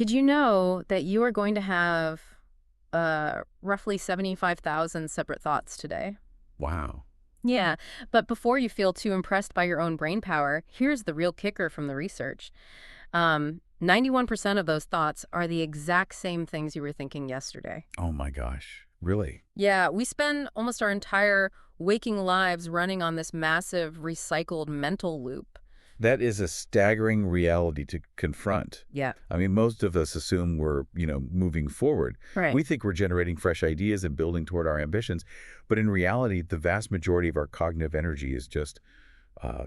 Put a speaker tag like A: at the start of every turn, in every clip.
A: Did you know that you are going to have roughly 75,000 separate thoughts today?
B: Wow.
A: Yeah, but before you feel too impressed by your own brain power, here's the real kicker from the research. 91% of those thoughts are the exact same things you were thinking yesterday.
B: Oh my gosh. Really?
A: Yeah, we spend almost our entire waking lives running on this massive recycled mental loop.
B: That is a staggering reality to confront.
A: Yeah.
B: I mean, most of us assume we're, moving forward.
A: Right.
B: We think we're generating fresh ideas and building toward our ambitions. But in reality, the vast majority of our cognitive energy is just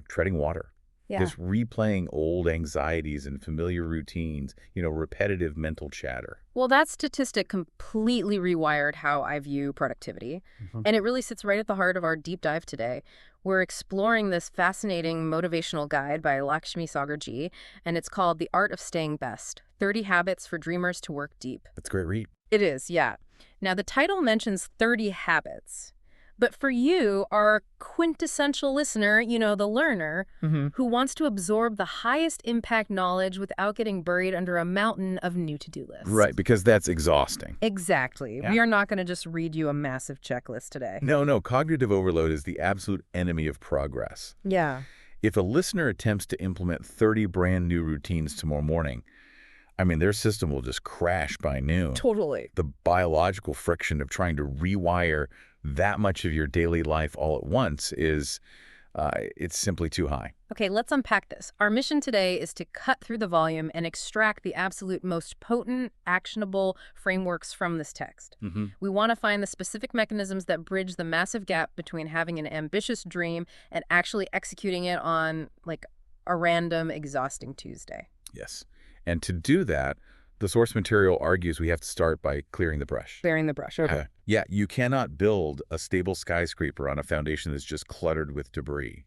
B: treading water.
A: Yeah.
B: Just replaying old anxieties and familiar routines, repetitive mental chatter.
A: Well, that statistic completely rewired how I view productivity. And it really sits right at the heart of our deep dive today. We're exploring this fascinating motivational guide by Lakshmi Sagar G, and it's called The Art of Staying Best: 30 Habits for Dreamers to Work Deep.
B: That's a great read.
A: It is, yeah. Now, the title mentions 30 habits. But for you, our quintessential listener, the learner, who wants to absorb the highest impact knowledge without getting buried under a mountain of new to-do lists.
B: Right, because that's exhausting.
A: Exactly.
B: Yeah.
A: We are not going to just read you a massive checklist today.
B: No, cognitive overload is the absolute enemy of progress.
A: Yeah.
B: If a listener attempts to implement 30 brand new routines tomorrow morning, I mean, their system will just crash by noon.
A: Totally.
B: The biological friction of trying to rewire that much of your daily life all at once it's simply too high.
A: Okay, let's unpack this. Our mission today is to cut through the volume and extract the absolute most potent, actionable frameworks from this text. We want to find the specific mechanisms that bridge the massive gap between having an ambitious dream and actually executing it on, like, a random, exhausting Tuesday.
B: Yes. And to do that, the source material argues we have to start by clearing the brush.
A: Clearing the brush, okay.
B: Yeah, you cannot build a stable skyscraper on a foundation that's just cluttered with debris.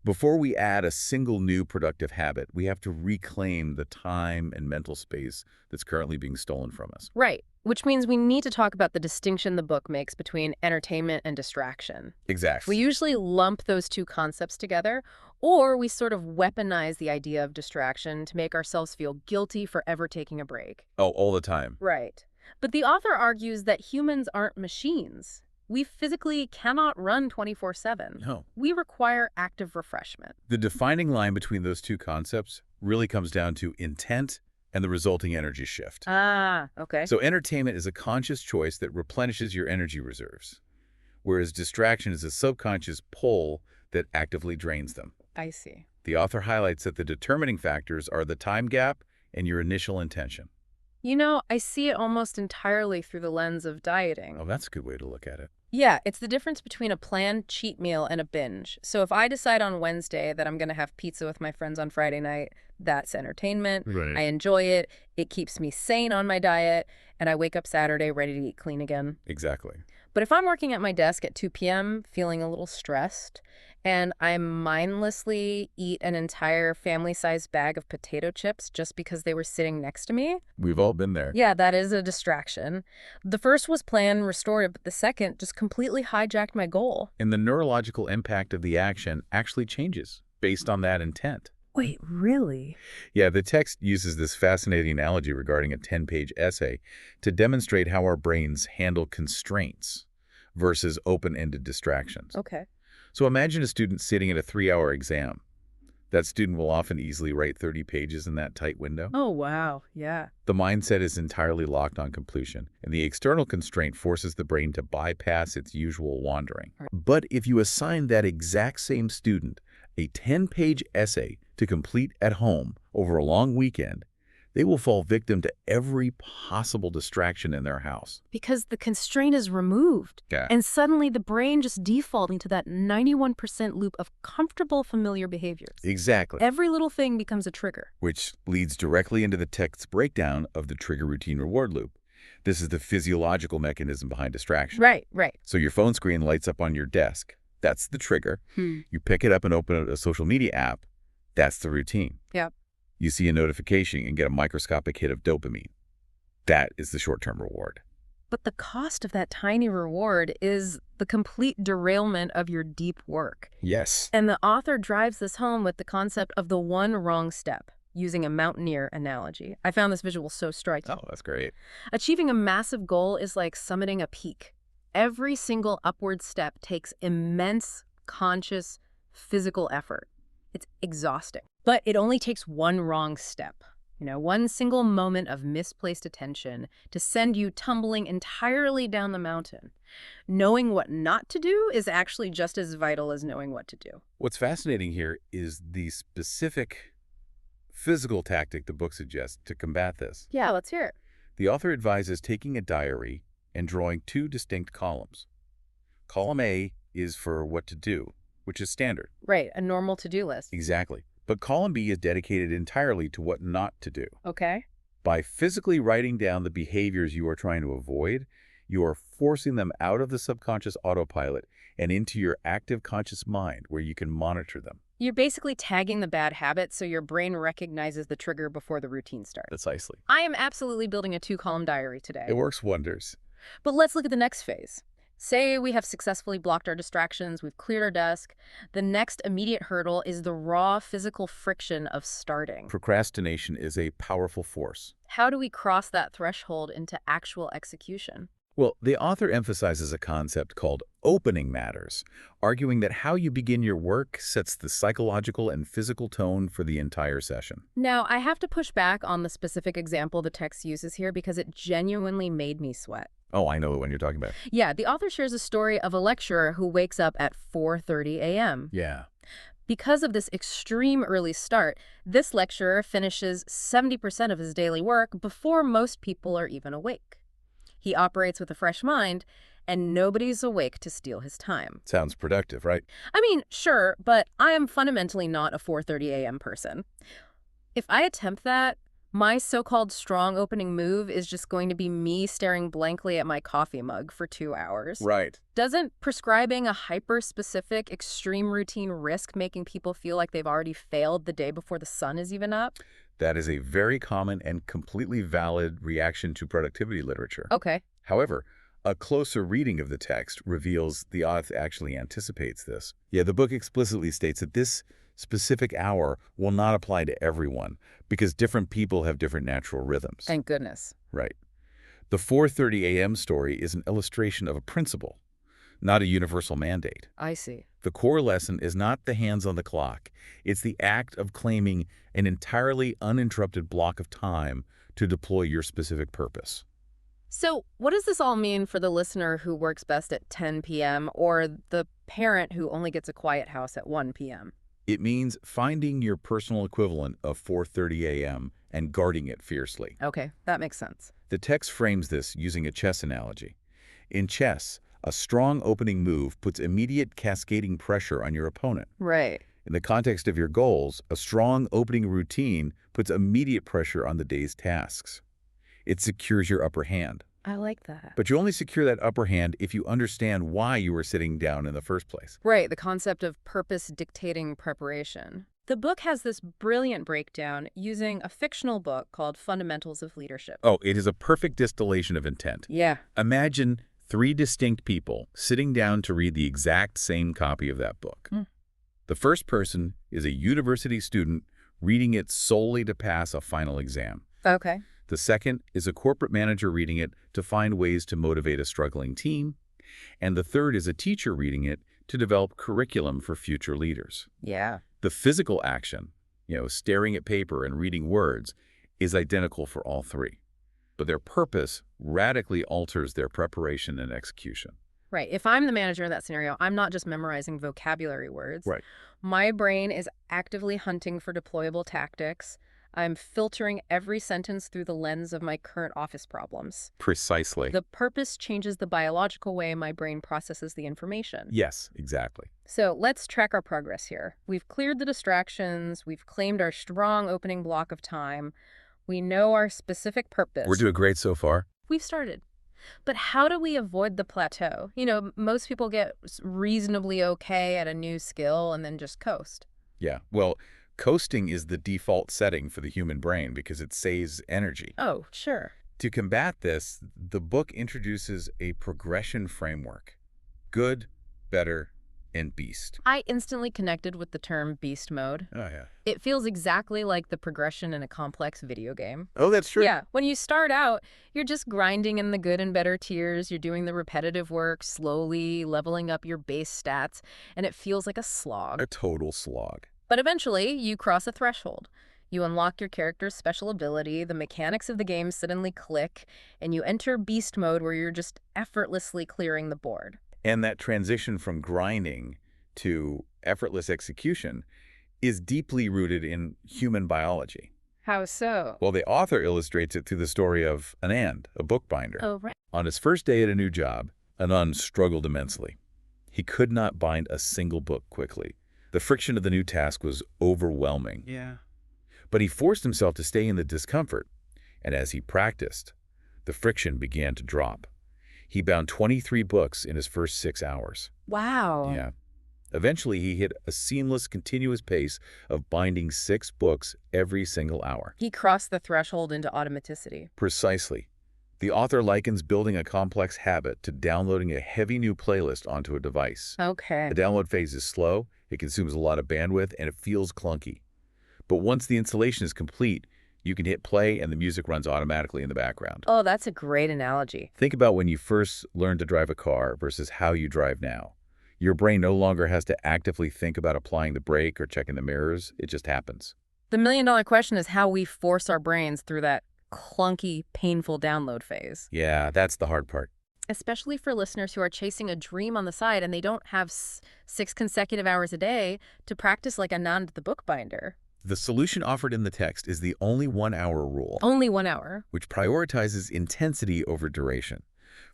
B: Before we add a single new productive habit, we have to reclaim the time and mental space that's currently being stolen from us.
A: Right, which means we need to talk about the distinction the book makes between entertainment and distraction.
B: Exactly.
A: We usually lump those two concepts together, or we sort of weaponize the idea of distraction to make ourselves feel guilty for ever taking a break.
B: Oh, all the time.
A: Right. But the author argues that humans aren't machines. We physically cannot run 24/7.
B: No.
A: We require active refreshment.
B: The defining line between those two concepts really comes down to intent and the resulting energy shift.
A: Ah, okay.
B: So entertainment is a conscious choice that replenishes your energy reserves, whereas distraction is a subconscious pull that actively drains them.
A: I see.
B: The author highlights that the determining factors are the time gap and your initial intention.
A: I see it almost entirely through the lens of dieting.
B: Oh, that's a good way to look at it.
A: Yeah, it's the difference between a planned cheat meal and a binge. So if I decide on Wednesday that I'm going to have pizza with my friends on Friday night, that's entertainment.
B: Right.
A: I enjoy it. It keeps me sane on my diet. And I wake up Saturday ready to eat clean again.
B: Exactly.
A: But if I'm working at my desk at 2 p.m. feeling a little stressed, and I mindlessly eat an entire family-sized bag of potato chips just because they were sitting next to me,
B: We've all been there.
A: yeah, that is a distraction. The first was planned, restorative, but the second just completely hijacked my goal.
B: And the neurological impact of the action actually changes based on that intent.
A: Wait, really?
B: Yeah, the text uses this fascinating analogy regarding a 10-page essay to demonstrate how our brains handle constraints versus open-ended distractions.
A: Okay.
B: So imagine a student sitting at a 3-hour exam. That student will often easily write 30 pages in that tight window.
A: Oh, wow. Yeah.
B: The mindset is entirely locked on completion, and the external constraint forces the brain to bypass its usual wandering.
A: Right.
B: But if you assign that exact same student a 10-page essay to complete at home over a long weekend, they will fall victim to every possible distraction in their house.
A: Because the constraint is removed.
B: Yeah.
A: And suddenly the brain just defaulting to that 91% loop of comfortable, familiar behaviors.
B: Exactly.
A: Every little thing becomes a trigger.
B: Which leads directly into the text's breakdown of the trigger routine reward loop. This is the physiological mechanism behind distraction.
A: Right, right.
B: So your phone screen lights up on your desk. That's the trigger. You pick it up and open a social media app. That's the routine.
A: Yep.
B: You see a notification and get a microscopic hit of dopamine. That is the short-term reward.
A: But the cost of that tiny reward is the complete derailment of your deep work.
B: Yes.
A: And the author drives this home with the concept of the one wrong step. using a mountaineer analogy. I found this visual so striking.
B: Oh, that's great.
A: Achieving a massive goal is like summiting a peak. Every single upward step takes immense, conscious, physical effort. It's exhausting. But it only takes one wrong step, one single moment of misplaced attention to send you tumbling entirely down the mountain. Knowing what not to do is actually just as vital as knowing what to do.
B: What's fascinating here is the specific physical tactic the book suggests to combat this.
A: Yeah, let's hear it.
B: The author advises taking a diary and drawing two distinct columns. Column A is for what to do, which is standard.
A: Right, a normal to-do list.
B: Exactly. But column B is dedicated entirely to what not to do.
A: Okay.
B: By physically writing down the behaviors you are trying to avoid, you are forcing them out of the subconscious autopilot and into your active conscious mind where you can monitor them.
A: You're basically tagging the bad habit so your brain recognizes the trigger before the routine starts.
B: Precisely.
A: I am absolutely building a 2-column diary today.
B: It works wonders.
A: But let's look at the next phase. Say we have successfully blocked our distractions, we've cleared our desk. The next immediate hurdle is the raw physical friction of starting.
B: Procrastination is a powerful force.
A: How do we cross that threshold into actual execution?
B: Well, the author emphasizes a concept called opening matters, arguing that how you begin your work sets the psychological and physical tone for the entire session.
A: Now, I have to push back on the specific example the text uses here because it genuinely made me sweat.
B: Oh, I know the one you're talking about.
A: Yeah, the author shares a story of a lecturer who wakes up at 4:30 a.m.
B: Yeah.
A: Because of this extreme early start, this lecturer finishes 70% of his daily work before most people are even awake. He operates with a fresh mind, and nobody's awake to steal his time.
B: Sounds productive, right?
A: I mean, sure, but I am fundamentally not a 4:30 a.m. person. If I attempt that, my so-called strong opening move is just going to be me staring blankly at my coffee mug for 2 hours.
B: Right.
A: Doesn't prescribing a hyper-specific extreme routine risk making people feel like they've already failed the day before the sun is even up?
B: That is a very common and completely valid reaction to productivity literature.
A: Okay.
B: However, a closer reading of the text reveals the author actually anticipates this. Yeah, the book explicitly states that this specific hour will not apply to everyone because different people have different natural rhythms.
A: Thank goodness.
B: Right. The 4:30 a.m. story is an illustration of a principle, not a universal mandate.
A: I see.
B: The core lesson is not the hands on the clock. It's the act of claiming an entirely uninterrupted block of time to deploy your specific purpose.
A: So what does this all mean for the listener who works best at 10 p.m. or the parent who only gets a quiet house at 1 p.m.?
B: It means finding your personal equivalent of 4:30 a.m. and guarding it fiercely.
A: Okay, that makes sense.
B: The text frames this using a chess analogy. In chess, a strong opening move puts immediate cascading pressure on your opponent.
A: Right.
B: In the context of your goals, a strong opening routine puts immediate pressure on the day's tasks. It secures your upper hand.
A: I like that.
B: But you only secure that upper hand if you understand why you were sitting down in the first place.
A: Right, the concept of purpose dictating preparation. The book has this brilliant breakdown using a fictional book called Fundamentals of Leadership.
B: Oh, it is a perfect distillation of intent.
A: Yeah.
B: Imagine 3 distinct people sitting down to read the exact same copy of that book. The first person is a university student reading it solely to pass a final exam.
A: Okay.
B: The second is a corporate manager reading it to find ways to motivate a struggling team. And the third is a teacher reading it to develop curriculum for future leaders.
A: Yeah.
B: The physical action, staring at paper and reading words, is identical for all 3. But their purpose radically alters their preparation and execution.
A: Right. If I'm the manager in that scenario, I'm not just memorizing vocabulary words.
B: Right.
A: My brain is actively hunting for deployable tactics. I'm filtering every sentence through the lens of my current office problems.
B: Precisely.
A: The purpose changes the biological way my brain processes the information.
B: Yes, exactly.
A: So let's track our progress here. We've cleared the distractions. We've claimed our strong opening block of time. We know our specific purpose.
B: We're doing great so far.
A: We've started. But how do we avoid the plateau? Most people get reasonably okay at a new skill and then just coast.
B: Yeah, well, coasting is the default setting for the human brain because it saves energy.
A: Oh, sure.
B: To combat this, the book introduces a progression framework. Good, better, and beast.
A: I instantly connected with the term beast mode.
B: Oh, yeah.
A: It feels exactly like the progression in a complex video game.
B: Oh, that's true.
A: Yeah, when you start out, you're just grinding in the good and better tiers. You're doing the repetitive work, slowly leveling up your base stats, and it feels like a slog.
B: A total slog.
A: But eventually, you cross a threshold. You unlock your character's special ability, the mechanics of the game suddenly click, and you enter beast mode where you're just effortlessly clearing the board.
B: And that transition from grinding to effortless execution is deeply rooted in human biology.
A: How so?
B: Well, the author illustrates it through the story of Anand, a bookbinder.
A: Oh, right.
B: On his first day at a new job, Anand struggled immensely. He could not bind a single book quickly. The friction of the new task was overwhelming.
C: Yeah.
B: But he forced himself to stay in the discomfort, and as he practiced, the friction began to drop. He bound 23 books in his first 6 hours.
A: Wow.
B: Yeah. Eventually, he hit a seamless, continuous pace of binding 6 books every single hour.
A: He crossed the threshold into automaticity.
B: Precisely. The author likens building a complex habit to downloading a heavy new playlist onto a device.
A: Okay.
B: The download phase is slow, it consumes a lot of bandwidth, and it feels clunky. But once the installation is complete, you can hit play and the music runs automatically in the background.
A: Oh, that's a great analogy.
B: Think about when you first learned to drive a car versus how you drive now. Your brain no longer has to actively think about applying the brake or checking the mirrors. It just happens.
A: The million-dollar question is how we force our brains through that clunky, painful download phase.
B: Yeah, that's the hard part.
A: Especially for listeners who are chasing a dream on the side and they don't have 6 consecutive hours a day to practice like Anand the bookbinder.
B: The solution offered in the text is the only 1-hour rule,
A: Only 1 hour.
B: which prioritizes intensity over duration.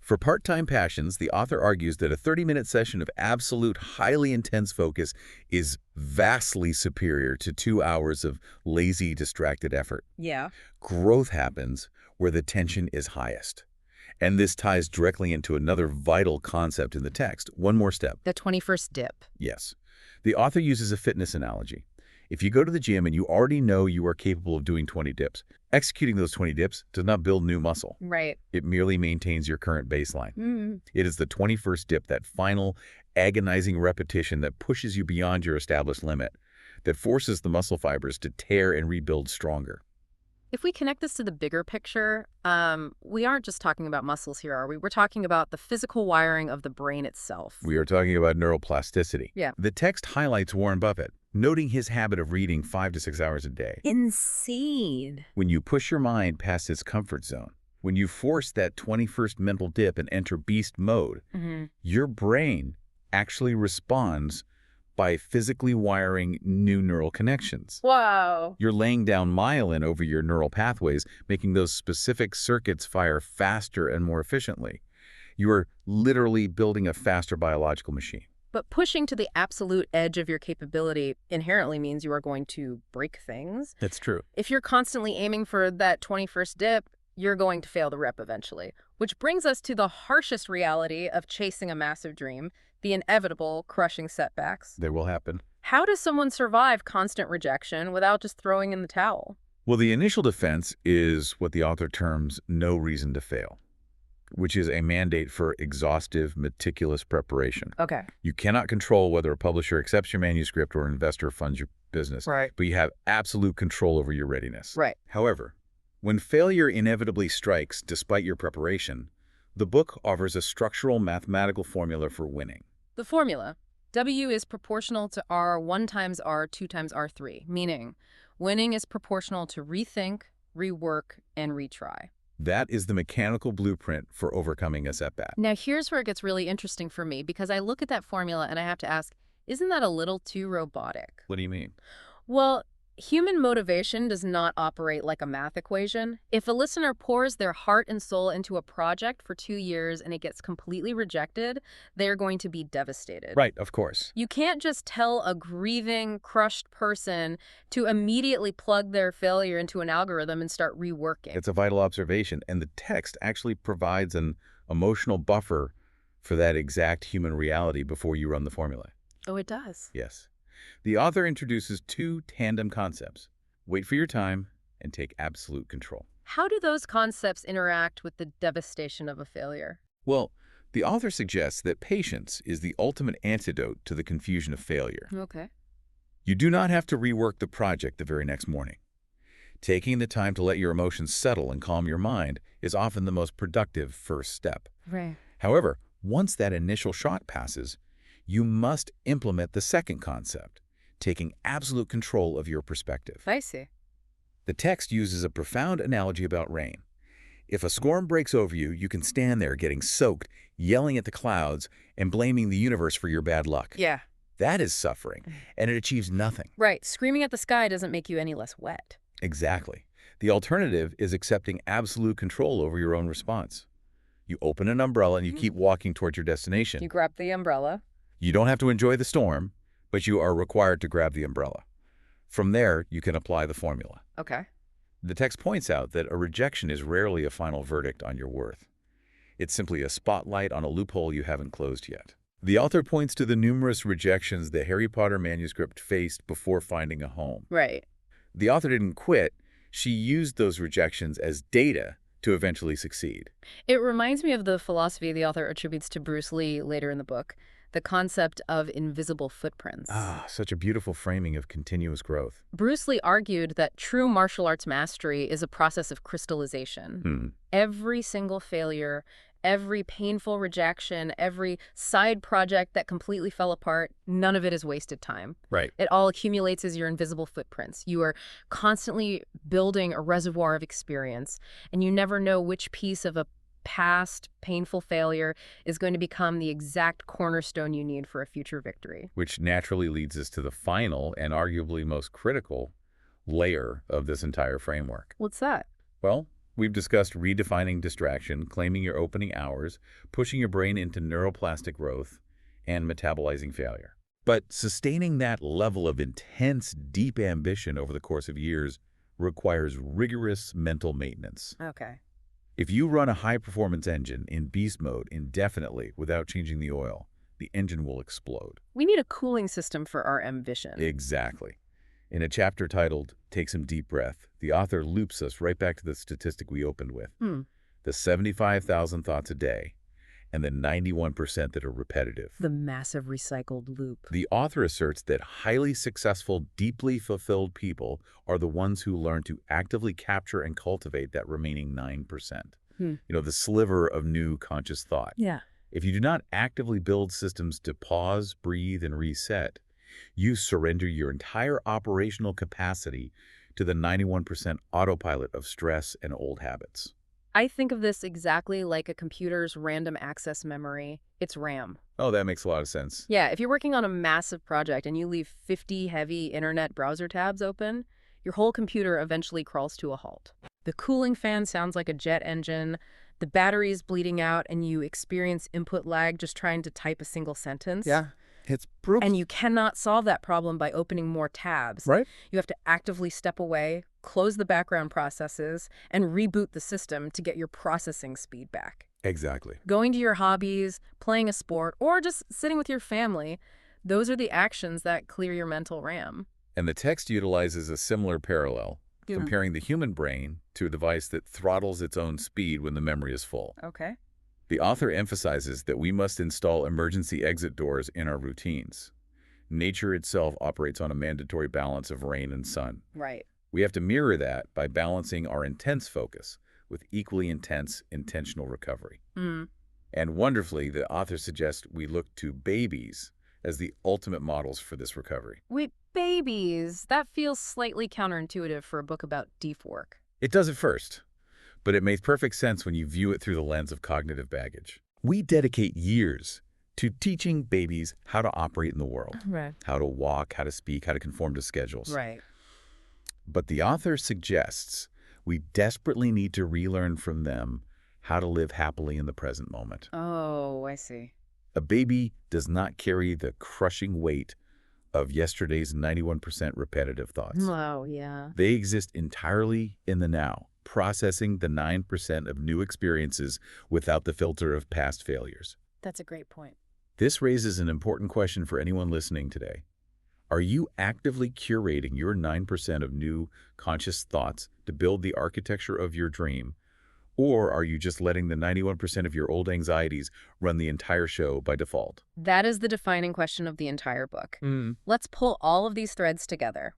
B: For part-time passions, the author argues that a 30-minute session of absolute, highly intense focus is vastly superior to 2 hours of lazy, distracted effort.
A: Yeah.
B: Growth happens where the tension is highest. And this ties directly into another vital concept in the text. One more step.
A: The 21st dip.
B: Yes. The author uses a fitness analogy. If you go to the gym and you already know you are capable of doing 20 dips, executing those 20 dips does not build new muscle.
A: Right.
B: It merely maintains your current baseline. It is the 21st dip, that final agonizing repetition that pushes you beyond your established limit, that forces the muscle fibers to tear and rebuild stronger.
A: If we connect this to the bigger picture, we aren't just talking about muscles here, are we? We're talking about the physical wiring of the brain itself.
B: We are talking about neuroplasticity.
A: Yeah.
B: The text highlights Warren Buffett, noting his habit of reading 5 to 6 hours a day.
A: Insane.
B: When you push your mind past its comfort zone, when you force that 21st mental dip and enter beast mode, your brain actually responds by physically wiring new neural connections.
A: Wow.
B: You're laying down myelin over your neural pathways, making those specific circuits fire faster and more efficiently. You are literally building a faster biological machine.
A: But pushing to the absolute edge of your capability inherently means you are going to break things.
B: That's true.
A: If you're constantly aiming for that 21st dip, you're going to fail the rep eventually. Which brings us to the harshest reality of chasing a massive dream, the inevitable crushing setbacks.
B: That will happen.
A: How does someone survive constant rejection without just throwing in the towel?
B: Well, the initial defense is what the author terms no reason to fail, which is a mandate for exhaustive, meticulous preparation.
A: Okay.
B: You cannot control whether a publisher accepts your manuscript or an investor funds your business,
A: Right.
B: but you have absolute control over your readiness.
A: Right.
B: However, when failure inevitably strikes despite your preparation, the book offers a structural mathematical formula for winning.
A: The formula. W is proportional to R 1 times R 2 times R3, meaning winning is proportional to rethink, rework, and retry.
B: That is the mechanical blueprint for overcoming a setback.
A: Now, here's where it gets really interesting for me, because I look at that formula and I have to ask, isn't that a little too robotic?
B: What do you mean?
A: Well, human motivation does not operate like a math equation. If a listener pours their heart and soul into a project for 2 years and it gets completely rejected, they're going to be devastated.
B: Right, of course.
A: You can't just tell a grieving, crushed person to immediately plug their failure into an algorithm and start reworking.
B: It's a vital observation, and the text actually provides an emotional buffer for that exact human reality before you run the formula.
A: Oh, it does.
B: Yes. The author introduces 2 tandem concepts. Wait for your time and take absolute control.
A: How do those concepts interact with the devastation of a failure?
B: Well, The author suggests that patience is the ultimate antidote to the confusion of failure.
A: Okay.
B: You do not have to rework the project the very next morning. Taking the time to let your emotions settle and calm your mind is often the most productive first step.
A: Right.
B: However, once that initial shock passes, you must implement the second concept, taking absolute control of your perspective.
A: I see.
B: The text uses a profound analogy about rain. If a storm breaks over you, you can stand there getting soaked, yelling at the clouds, and blaming the universe for your bad luck.
A: Yeah.
B: That is suffering, and it achieves nothing.
A: Right. Screaming at the sky doesn't make you any less wet.
B: Exactly. The alternative is accepting absolute control over your own response. You open an umbrella and you keep walking towards your destination.
A: You grab the umbrella.
B: You don't have to enjoy the storm, but you are required to grab the umbrella. From there, you can apply the formula.
A: Okay.
B: The text points out that a rejection is rarely a final verdict on your worth. It's simply a spotlight on a loophole you haven't closed yet. The author points to the numerous rejections the Harry Potter manuscript faced before finding a home.
A: Right.
B: The author didn't quit. She used those rejections as data to eventually succeed.
A: It reminds me of the philosophy the author attributes to Bruce Lee later in the book, the concept of invisible footprints.
B: Such a beautiful framing of continuous growth.
A: Bruce Lee argued that true martial arts mastery is a process of crystallization. Every single failure, every painful rejection, every side project that completely fell apart, none of it is wasted time.
B: Right.
A: It all accumulates as your invisible footprints. You are constantly building a reservoir of experience, and you never know which piece of a past painful failure is going to become the exact cornerstone you need for a future victory.
B: Which naturally leads us to the final and arguably most critical layer of this entire framework.
A: What's that?
B: Well, we've discussed redefining distraction, claiming your opening hours, pushing your brain into neuroplastic growth, and metabolizing failure. But sustaining that level of intense, deep ambition over the course of years requires rigorous mental maintenance.
A: Okay.
B: If you run a high-performance engine in beast mode indefinitely without changing the oil, the engine will explode.
A: We need a cooling system for our ambition.
B: Exactly. In a chapter titled, Take Some Deep Breath, the author loops us right back to the statistic we opened with. The 75,000 thoughts a day and the 91% that are repetitive.
A: The massive recycled loop.
B: The author asserts that highly successful, deeply fulfilled people are the ones who learn to actively capture and cultivate that remaining 9%. The sliver of new conscious thought.
A: Yeah.
B: If you do not actively build systems to pause, breathe, and reset, you surrender your entire operational capacity to the 91% autopilot of stress and old habits.
A: I think of this exactly like a computer's random access memory. It's RAM.
B: Oh, that makes a lot of sense.
A: Yeah, if you're working on a massive project and you leave 50 heavy internet browser tabs open, your whole computer eventually crawls to a halt. The cooling fan sounds like a jet engine, the battery is bleeding out, and you experience input lag just trying to type a single sentence.
B: Yeah, it's brutal.
A: And you cannot solve that problem by opening more tabs.
B: Right.
A: You have to actively step away, close the background processes, and reboot the system to get your processing speed back.
B: Exactly.
A: Going to your hobbies, playing a sport, or just sitting with your family, those are the actions that clear your mental RAM.
B: And the text utilizes a similar parallel, comparing the human brain to a device that throttles its own speed when the memory is full.
A: Okay.
B: The author emphasizes that we must install emergency exit doors in our routines. Nature itself operates on a mandatory balance of rain and sun.
A: Right.
B: We have to mirror that by balancing our intense focus with equally intense, intentional recovery. And wonderfully, the author suggests we look to babies as the ultimate models for this recovery.
A: Wait, babies? That feels slightly counterintuitive for a book about deep work.
B: It does at first, but it makes perfect sense when you view it through the lens of cognitive baggage. We dedicate years to teaching babies how to operate in the world, how to walk, how to speak, how to conform to schedules.
A: Right.
B: But the author suggests we desperately need to relearn from them how to live happily in the present moment.
A: Oh, I see.
B: A baby does not carry the crushing weight of yesterday's 91% repetitive thoughts.
A: Oh, yeah.
B: They exist entirely in the now, processing the 9% of new experiences without the filter of past failures.
A: That's a great point.
B: This raises an important question for anyone listening today. Are you actively curating your 9% of new conscious thoughts to build the architecture of your dream, Or are you just letting the 91% of your old anxieties run the entire show by default?
A: That is the defining question of the entire book. Let's pull all of these threads together.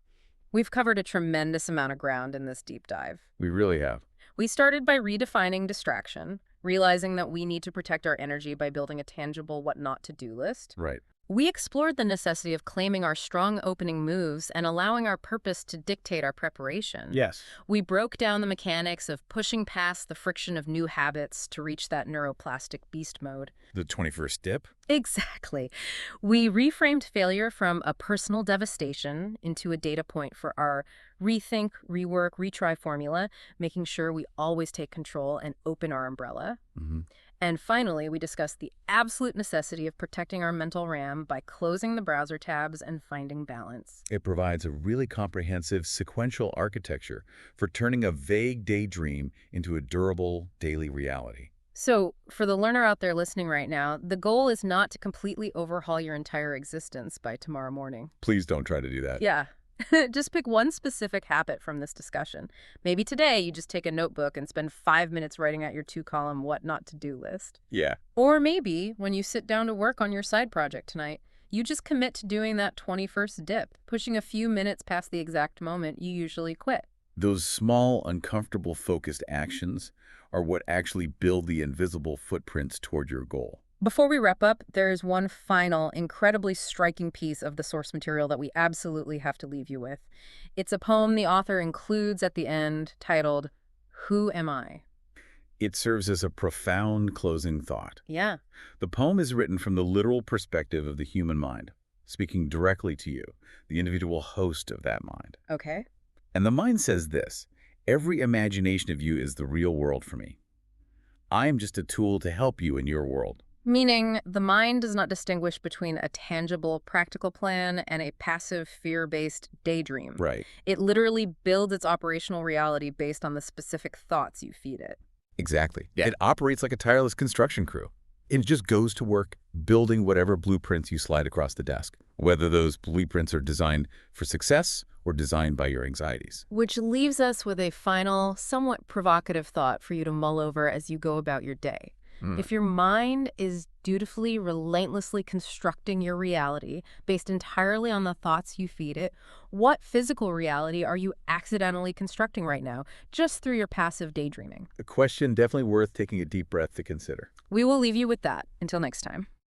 A: We've covered a tremendous amount of ground in this deep dive.
B: We really have.
A: We started by redefining distraction, realizing that we need to protect our energy by building a tangible what not to do list.
B: Right.
A: We explored the necessity of claiming our strong opening moves and allowing our purpose to dictate our preparation.
B: Yes.
A: We broke down the mechanics of pushing past the friction of new habits to reach that neuroplastic beast mode.
B: The 21st dip?
A: Exactly. We reframed failure from a personal devastation into a data point for our rethink, rework, retry formula, making sure we always take control and open our umbrella. And finally, we discussed the absolute necessity of protecting our mental RAM by closing the browser tabs and finding balance.
B: It provides a really comprehensive sequential architecture for turning a vague daydream into a durable daily reality.
A: So, for the learner out there listening right now, the goal is not to completely overhaul your entire existence by tomorrow morning.
B: Please don't try to do that.
A: Yeah. Just pick one specific habit from this discussion. Maybe today you just take a notebook and spend 5 minutes writing out your 2-column what not to do list.
B: Yeah.
A: Or maybe when you sit down to work on your side project tonight, you just commit to doing that 21st dip, pushing a few minutes past the exact moment you usually quit.
B: Those small, uncomfortable, focused actions are what actually build the invisible footprints toward your goal.
A: Before we wrap up, there is one final, incredibly striking piece of the source material that we absolutely have to leave you with. It's a poem the author includes at the end titled, "Who Am I?"
B: It serves as a profound closing thought.
A: Yeah.
B: The poem is written from the literal perspective of the human mind, speaking directly to you, the individual host of that mind.
A: Okay.
B: And the mind says this: every imagination of you is the real world for me. I am just a tool to help you in your world.
A: Meaning the mind does not distinguish between a tangible, practical plan and a passive, fear-based daydream.
B: Right.
A: It literally builds its operational reality based on the specific thoughts you feed it.
B: Exactly. Yeah. It operates like a tireless construction crew. It just goes to work building whatever blueprints you slide across the desk, whether those blueprints are designed for success or designed by your anxieties.
A: Which leaves us with a final, somewhat provocative thought for you to mull over as you go about your day. If your mind is dutifully, relentlessly constructing your reality based entirely on the thoughts you feed it, what physical reality are you accidentally constructing right now, just through your passive daydreaming?
B: A question definitely worth taking a deep breath to consider.
A: We will leave you with that. Until next time.